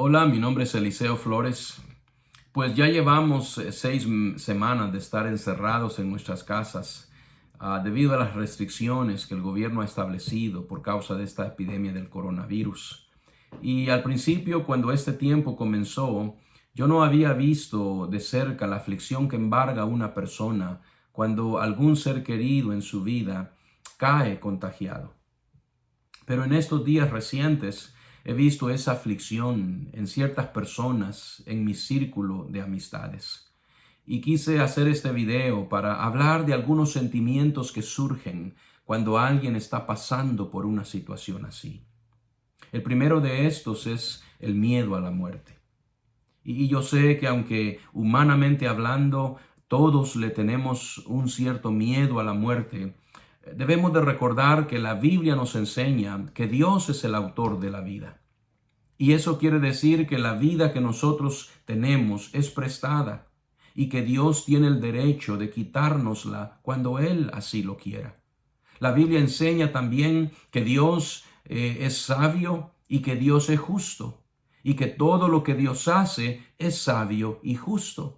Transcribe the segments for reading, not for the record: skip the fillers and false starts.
Hola, mi nombre es Eliseo Flores. Pues ya llevamos 6 semanas de estar encerrados en nuestras casas debido a las restricciones que el gobierno ha establecido por causa de esta epidemia del coronavirus. Y al principio, cuando este tiempo comenzó, yo no había visto de cerca la aflicción que embarga a una persona cuando algún ser querido en su vida cae contagiado. Pero en estos días recientes he visto esa aflicción en ciertas personas en mi círculo de amistades. Y quise hacer este video para hablar de algunos sentimientos que surgen cuando alguien está pasando por una situación así. El primero de estos es el miedo a la muerte. Y yo sé que aunque humanamente hablando todos le tenemos un cierto miedo a la muerte, debemos de recordar que la Biblia nos enseña que Dios es el autor de la vida. Y eso quiere decir que la vida que nosotros tenemos es prestada y que Dios tiene el derecho de quitárnosla cuando Él así lo quiera. La Biblia enseña también que Dios es sabio y que Dios es justo y que todo lo que Dios hace es sabio y justo.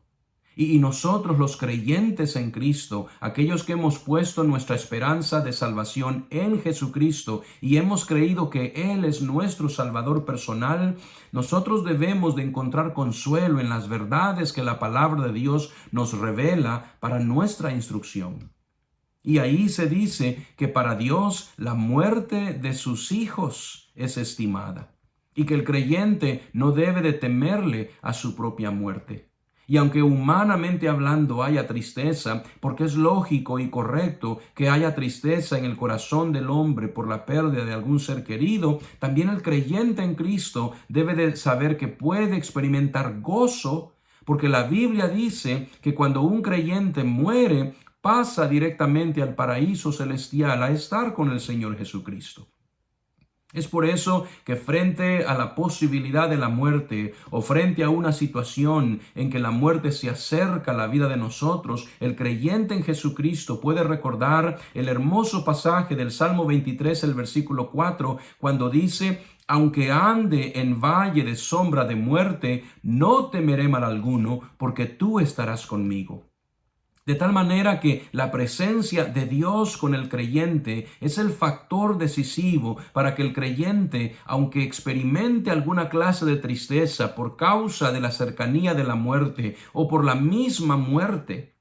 Y nosotros los creyentes en Cristo, aquellos que hemos puesto nuestra esperanza de salvación en Jesucristo y hemos creído que Él es nuestro Salvador personal, nosotros debemos de encontrar consuelo en las verdades que la palabra de Dios nos revela para nuestra instrucción. Y ahí se dice que para Dios la muerte de sus hijos es estimada y que el creyente no debe de temerle a su propia muerte. Y aunque humanamente hablando haya tristeza, porque es lógico y correcto que haya tristeza en el corazón del hombre por la pérdida de algún ser querido, también el creyente en Cristo debe de saber que puede experimentar gozo, porque la Biblia dice que cuando un creyente muere, pasa directamente al paraíso celestial a estar con el Señor Jesucristo. Es por eso que frente a la posibilidad de la muerte o frente a una situación en que la muerte se acerca a la vida de nosotros, el creyente en Jesucristo puede recordar el hermoso pasaje del Salmo 23, el versículo 4, cuando dice: aunque ande en valle de sombra de muerte, no temeré mal alguno, porque tú estarás conmigo. De tal manera que la presencia de Dios con el creyente es el factor decisivo para que el creyente, aunque experimente alguna clase de tristeza por causa de la cercanía de la muerte o por la misma muerte,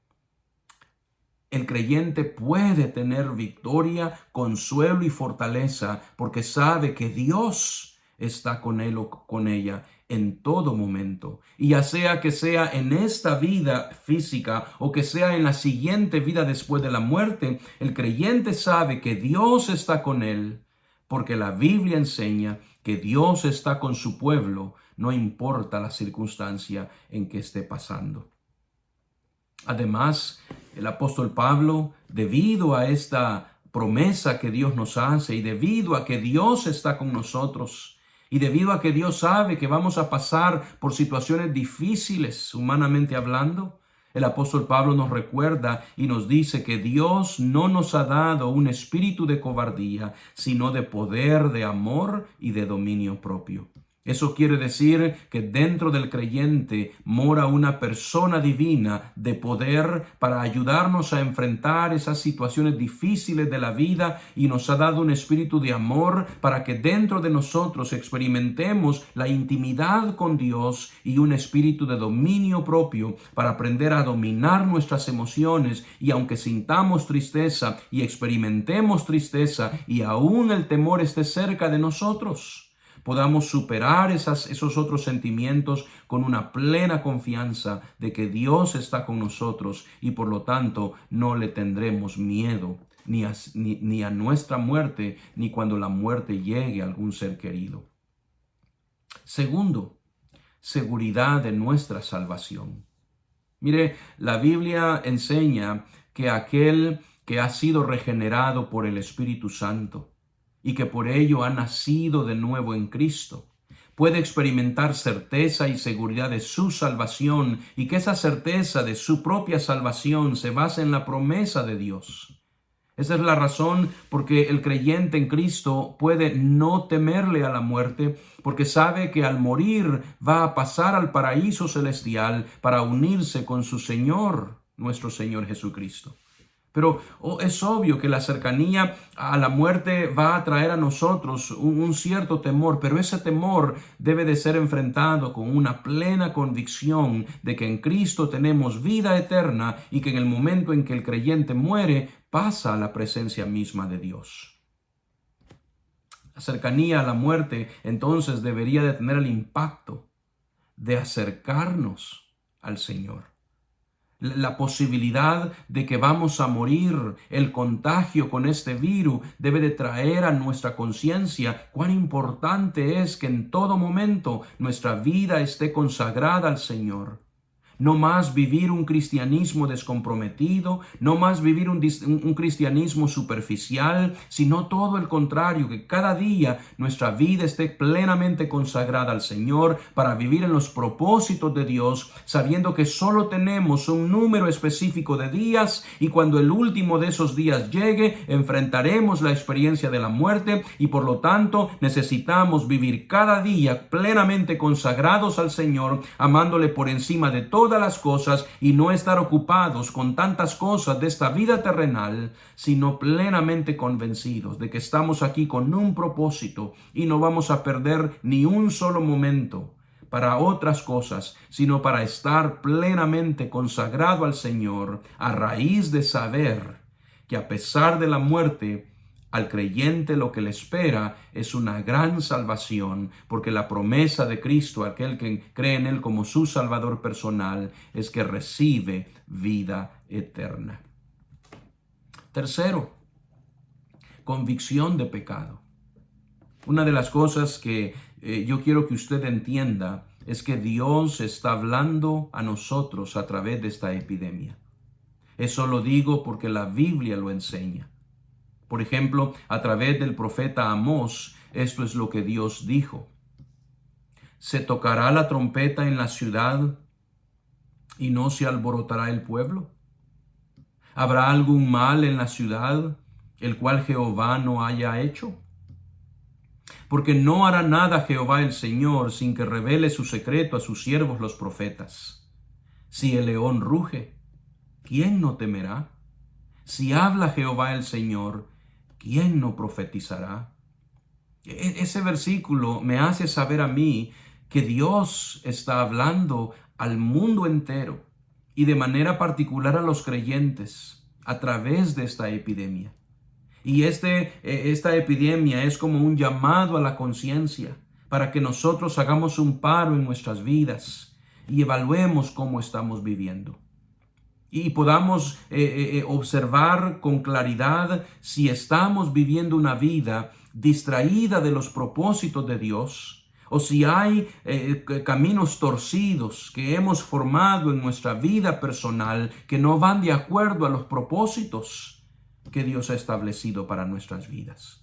el creyente puede tener victoria, consuelo y fortaleza porque sabe que Dios está con él o con ella en todo momento. Y ya sea que sea en esta vida física o que sea en la siguiente vida después de la muerte, el creyente sabe que Dios está con él, porque la Biblia enseña que Dios está con su pueblo, no importa la circunstancia en que esté pasando. Además, el apóstol Pablo, debido a esta promesa que Dios nos hace y debido a que Dios está con nosotros y debido a que Dios sabe que vamos a pasar por situaciones difíciles humanamente hablando, el apóstol Pablo nos recuerda y nos dice que Dios no nos ha dado un espíritu de cobardía, sino de poder, de amor y de dominio propio. Eso quiere decir que dentro del creyente mora una persona divina de poder para ayudarnos a enfrentar esas situaciones difíciles de la vida y nos ha dado un espíritu de amor para que dentro de nosotros experimentemos la intimidad con Dios y un espíritu de dominio propio para aprender a dominar nuestras emociones y aunque sintamos tristeza y experimentemos tristeza y aún el temor esté cerca de nosotros, podamos superar esos otros sentimientos con una plena confianza de que Dios está con nosotros y por lo tanto no le tendremos miedo ni a nuestra muerte ni cuando la muerte llegue a algún ser querido. Segundo, seguridad de nuestra salvación. Mire, la Biblia enseña que aquel que ha sido regenerado por el Espíritu Santo y que por ello ha nacido de nuevo en Cristo, puede experimentar certeza y seguridad de su salvación y que esa certeza de su propia salvación se basa en la promesa de Dios. Esa es la razón por que el creyente en Cristo puede no temerle a la muerte, porque sabe que al morir va a pasar al paraíso celestial para unirse con su Señor, nuestro Señor Jesucristo. Pero es obvio que la cercanía a la muerte va a traer a nosotros un cierto temor, pero ese temor debe de ser enfrentado con una plena convicción de que en Cristo tenemos vida eterna y que en el momento en que el creyente muere, pasa a la presencia misma de Dios. La cercanía a la muerte entonces debería de tener el impacto de acercarnos al Señor. La posibilidad de que vamos a morir, el contagio con este virus debe de traer a nuestra conciencia cuán importante es que en todo momento nuestra vida esté consagrada al Señor. No más vivir un cristianismo descomprometido, no más vivir un cristianismo superficial, sino todo el contrario, que cada día nuestra vida esté plenamente consagrada al Señor para vivir en los propósitos de Dios, sabiendo que solo tenemos un número específico de días y cuando el último de esos días llegue, enfrentaremos la experiencia de la muerte y por lo tanto necesitamos vivir cada día plenamente consagrados al Señor, amándole por encima de todas las cosas y no estar ocupados con tantas cosas de esta vida terrenal, sino plenamente convencidos de que estamos aquí con un propósito y no vamos a perder ni un solo momento para otras cosas, sino para estar plenamente consagrado al Señor a raíz de saber que a pesar de la muerte, al creyente lo que le espera es una gran salvación, porque la promesa de Cristo, aquel que cree en Él como su Salvador personal, es que recibe vida eterna. Tercero, convicción de pecado. Una de las cosas que yo quiero que usted entienda es que Dios está hablando a nosotros a través de esta epidemia. Eso lo digo porque la Biblia lo enseña. Por ejemplo, a través del profeta Amós, esto es lo que Dios dijo. ¿Se tocará la trompeta en la ciudad y no se alborotará el pueblo? ¿Habrá algún mal en la ciudad, el cual Jehová no haya hecho? Porque no hará nada Jehová el Señor sin que revele su secreto a sus siervos los profetas. Si el león ruge, ¿quién no temerá? Si habla Jehová el Señor, ¿quién no profetizará? Ese versículo me hace saber a mí que Dios está hablando al mundo entero y de manera particular a los creyentes a través de esta epidemia. Y esta epidemia es como un llamado a la conciencia para que nosotros hagamos un paro en nuestras vidas y evaluemos cómo estamos viviendo. Y podamos observar con claridad si estamos viviendo una vida distraída de los propósitos de Dios, o si hay caminos torcidos que hemos formado en nuestra vida personal que no van de acuerdo a los propósitos que Dios ha establecido para nuestras vidas.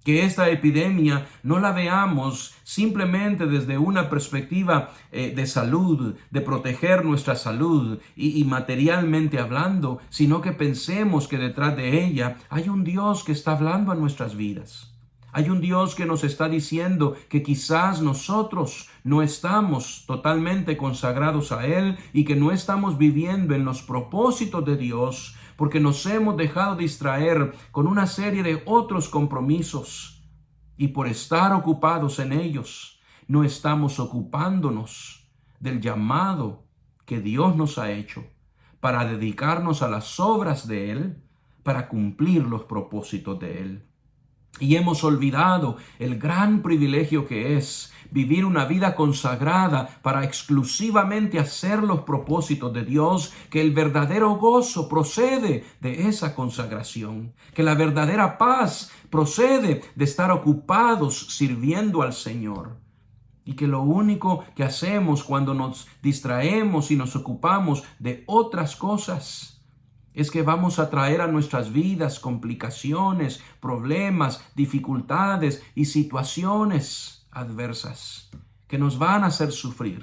Que esta epidemia no la veamos simplemente desde una perspectiva de salud, de proteger nuestra salud y materialmente hablando, sino que pensemos que detrás de ella hay un Dios que está hablando a nuestras vidas. Hay un Dios que nos está diciendo que quizás nosotros no estamos totalmente consagrados a Él y que no estamos viviendo en los propósitos de Dios porque nos hemos dejado distraer con una serie de otros compromisos y por estar ocupados en ellos no estamos ocupándonos del llamado que Dios nos ha hecho para dedicarnos a las obras de Él, para cumplir los propósitos de Él. Y hemos olvidado el gran privilegio que es vivir una vida consagrada para exclusivamente hacer los propósitos de Dios, que el verdadero gozo procede de esa consagración, que la verdadera paz procede de estar ocupados sirviendo al Señor. Y que lo único que hacemos cuando nos distraemos y nos ocupamos de otras cosas es que vamos a traer a nuestras vidas complicaciones, problemas, dificultades y situaciones adversas que nos van a hacer sufrir.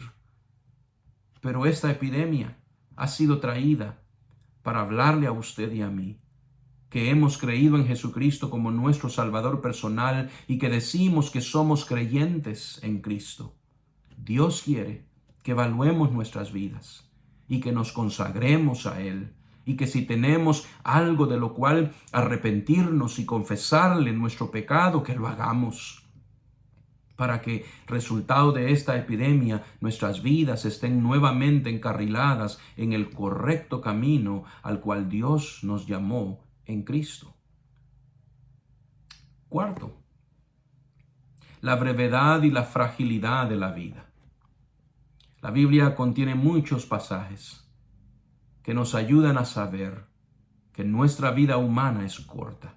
Pero esta epidemia ha sido traída para hablarle a usted y a mí que hemos creído en Jesucristo como nuestro Salvador personal y que decimos que somos creyentes en Cristo, Dios quiere que evaluemos nuestras vidas y que nos consagremos a Él, y que si tenemos algo de lo cual arrepentirnos y confesarle nuestro pecado, que lo hagamos, para que, resultado de esta epidemia, nuestras vidas estén nuevamente encarriladas en el correcto camino al cual Dios nos llamó en Cristo. Cuarto, la brevedad y la fragilidad de la vida. La Biblia contiene muchos pasajes que nos ayudan a saber que nuestra vida humana es corta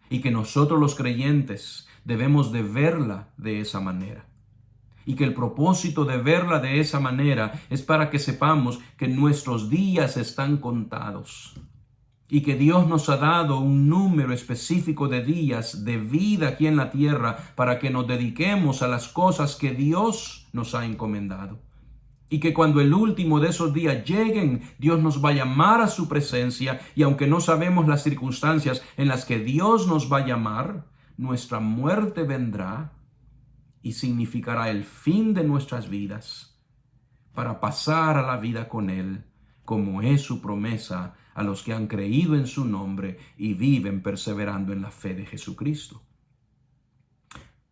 y que nosotros los creyentes debemos de verla de esa manera. Y que el propósito de verla de esa manera es para que sepamos que nuestros días están contados y que Dios nos ha dado un número específico de días de vida aquí en la tierra para que nos dediquemos a las cosas que Dios nos ha encomendado. Y que cuando el último de esos días lleguen, Dios nos va a llamar a su presencia, y aunque no sabemos las circunstancias en las que Dios nos va a llamar, nuestra muerte vendrá y significará el fin de nuestras vidas para pasar a la vida con Él, como es su promesa a los que han creído en su nombre y viven perseverando en la fe de Jesucristo.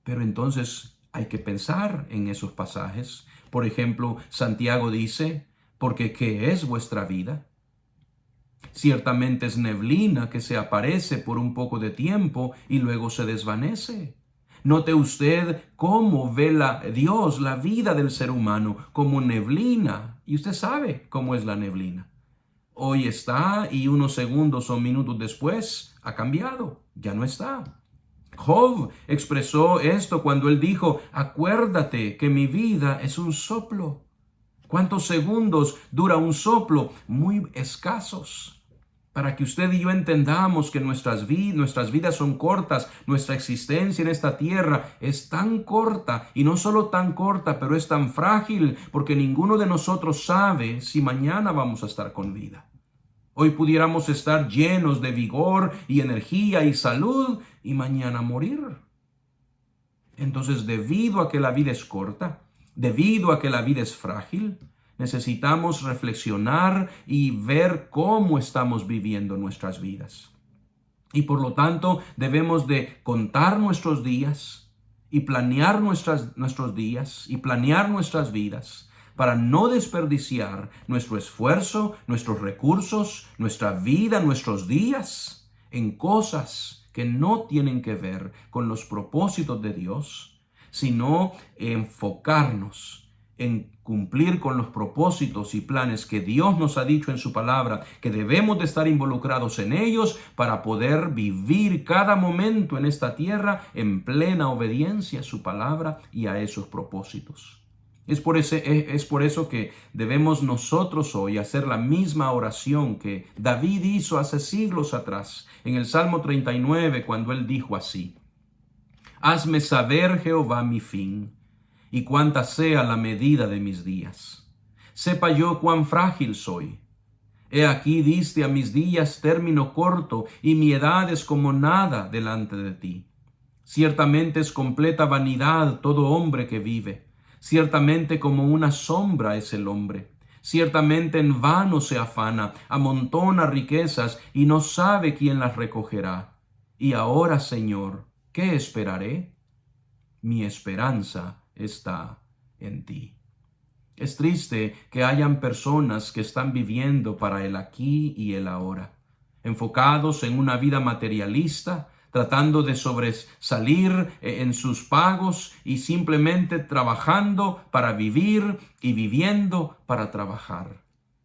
Pero entonces hay que pensar en esos pasajes. Por ejemplo, Santiago dice, porque ¿qué es vuestra vida? Ciertamente es neblina que se aparece por un poco de tiempo y luego se desvanece. Note usted cómo ve Dios la vida del ser humano como neblina. Y usted sabe cómo es la neblina. Hoy está y unos segundos o minutos después ha cambiado, ya no está. Job expresó esto cuando él dijo, acuérdate que mi vida es un soplo. ¿Cuántos segundos dura un soplo? Muy escasos. Para que usted y yo entendamos que nuestras vidas son cortas, nuestra existencia en esta tierra es tan corta, y no solo tan corta, pero es tan frágil, porque ninguno de nosotros sabe si mañana vamos a estar con vida. Hoy pudiéramos estar llenos de vigor y energía y salud y mañana morir. Entonces, debido a que la vida es corta, debido a que la vida es frágil, necesitamos reflexionar y ver cómo estamos viviendo nuestras vidas. Y por lo tanto, debemos de contar nuestros días y planear nuestros días y planear nuestras vidas, para no desperdiciar nuestro esfuerzo, nuestros recursos, nuestra vida, nuestros días en cosas que no tienen que ver con los propósitos de Dios, sino enfocarnos en cumplir con los propósitos y planes que Dios nos ha dicho en su palabra, que debemos de estar involucrados en ellos para poder vivir cada momento en esta tierra en plena obediencia a su palabra y a esos propósitos. Es por eso que debemos nosotros hoy hacer la misma oración que David hizo hace siglos atrás, en el Salmo 39, cuando él dijo así: hazme saber, Jehová, mi fin, y cuánta sea la medida de mis días. Sepa yo cuán frágil soy. He aquí diste a mis días término corto, y mi edad es como nada delante de ti. Ciertamente es completa vanidad todo hombre que vive. Ciertamente como una sombra es el hombre. Ciertamente en vano se afana, amontona riquezas y no sabe quién las recogerá. Y ahora, Señor, ¿qué esperaré? Mi esperanza está en ti. Es triste que hayan personas que están viviendo para el aquí y el ahora, enfocados en una vida materialista, tratando de sobresalir en sus pagos y simplemente trabajando para vivir y viviendo para trabajar,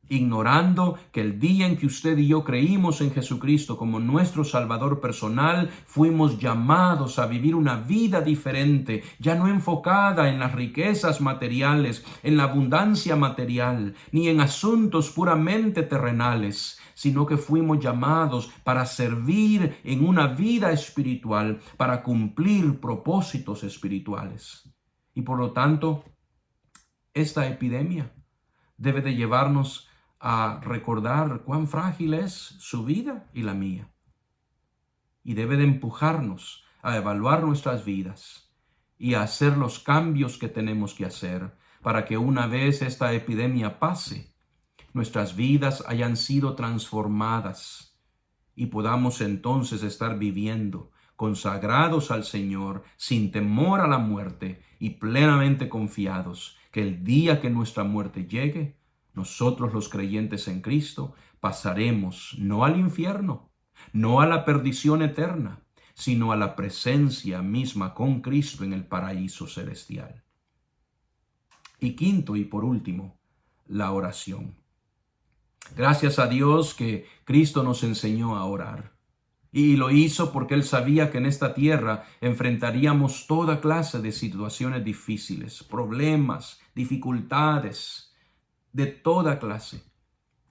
ignorando que el día en que usted y yo creímos en Jesucristo como nuestro Salvador personal, fuimos llamados a vivir una vida diferente, ya no enfocada en las riquezas materiales, en la abundancia material, ni en asuntos puramente terrenales, sino que fuimos llamados para servir en una vida espiritual, para cumplir propósitos espirituales. Y por lo tanto, esta epidemia debe de llevarnos a recordar cuán frágil es su vida y la mía. y debe de empujarnos a evaluar nuestras vidas y a hacer los cambios que tenemos que hacer para que una vez esta epidemia pase, nuestras vidas hayan sido transformadas y podamos entonces estar viviendo consagrados al Señor, sin temor a la muerte y plenamente confiados que el día que nuestra muerte llegue, nosotros los creyentes en Cristo pasaremos no al infierno, no a la perdición eterna, sino a la presencia misma con Cristo en el paraíso celestial. Y quinto y por último, la oración. Gracias a Dios que Cristo nos enseñó a orar. Y lo hizo porque Él sabía que en esta tierra enfrentaríamos toda clase de situaciones difíciles, problemas, dificultades, de toda clase.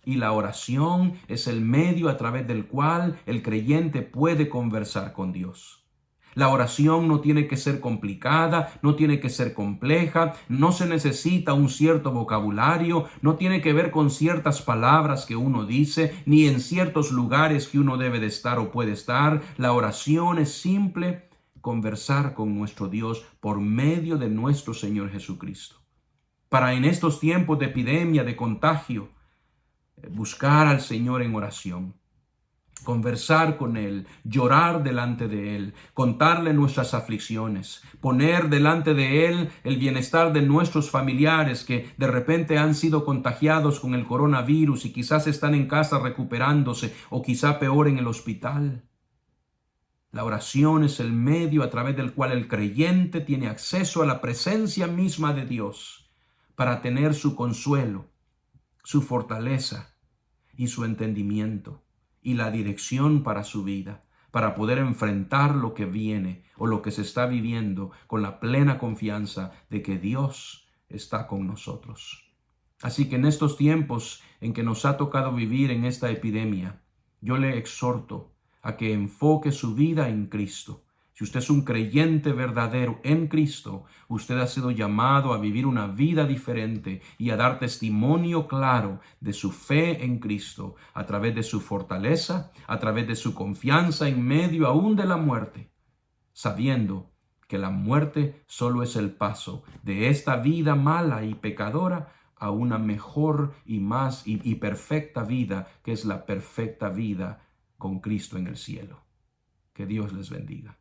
Y la oración es el medio a través del cual el creyente puede conversar con Dios. La oración no tiene que ser complicada, no tiene que ser compleja, no se necesita un cierto vocabulario, no tiene que ver con ciertas palabras que uno dice, ni en ciertos lugares que uno debe de estar o puede estar. La oración es simple conversar con nuestro Dios por medio de nuestro Señor Jesucristo. Para en estos tiempos de epidemia, de contagio, buscar al Señor en oración. Conversar con Él, llorar delante de Él, contarle nuestras aflicciones, poner delante de Él el bienestar de nuestros familiares que de repente han sido contagiados con el coronavirus y quizás están en casa recuperándose o quizá peor en el hospital. La oración es el medio a través del cual el creyente tiene acceso a la presencia misma de Dios para tener su consuelo, su fortaleza y su entendimiento y la dirección para su vida, para poder enfrentar lo que viene o lo que se está viviendo con la plena confianza de que Dios está con nosotros. Así que en estos tiempos en que nos ha tocado vivir en esta epidemia, yo le exhorto a que enfoque su vida en Cristo. Si usted es un creyente verdadero en Cristo, usted ha sido llamado a vivir una vida diferente y a dar testimonio claro de su fe en Cristo a través de su fortaleza, a través de su confianza en medio aún de la muerte, sabiendo que la muerte solo es el paso de esta vida mala y pecadora a una mejor y más y perfecta vida, que es la perfecta vida con Cristo en el cielo. Que Dios les bendiga.